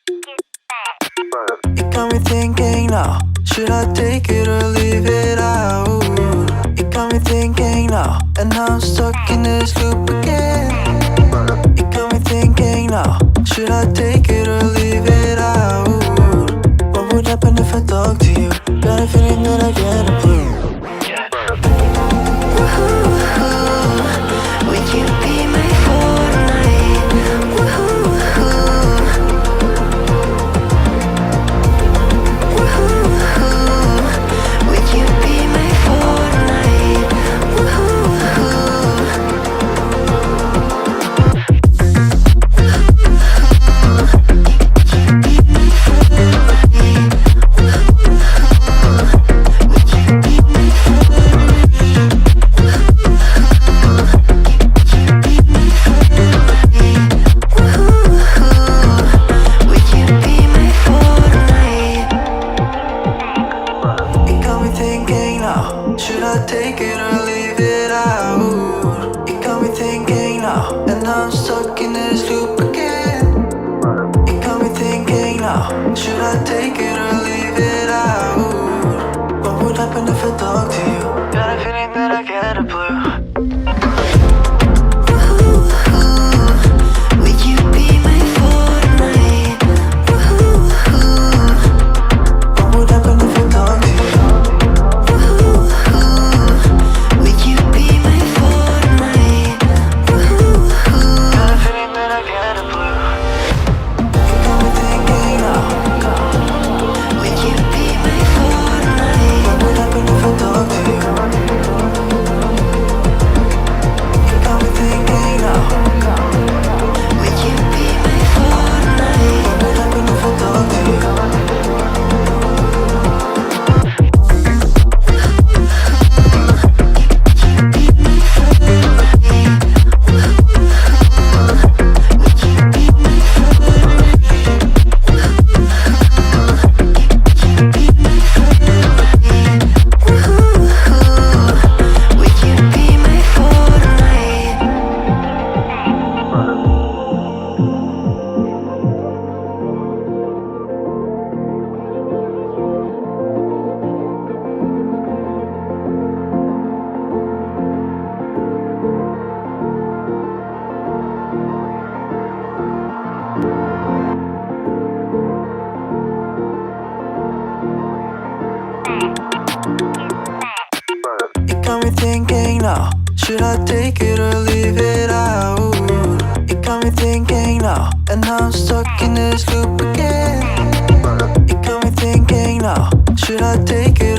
It got me thinking now, should I take it or leave it out? It got me thinking now, and now I'm stuck in this loop again. It got me thinking now, should I take it or leave it out? What would happen if I talk to you? Got a feeling that I get a clue. Would you be my Fortnite? Would you be my Fortnite? Should I take it or leave it out? It got me thinking now, and now I'm stuck in this loop again. It got me thinking now, should I take it or leave it out? What would happen if I talk to you? Got a feeling that I get a blue. It got me thinking now, should I take it or leave it out? It got me thinking now, and now I'm stuck in this loop again. It got me thinking now, should I take it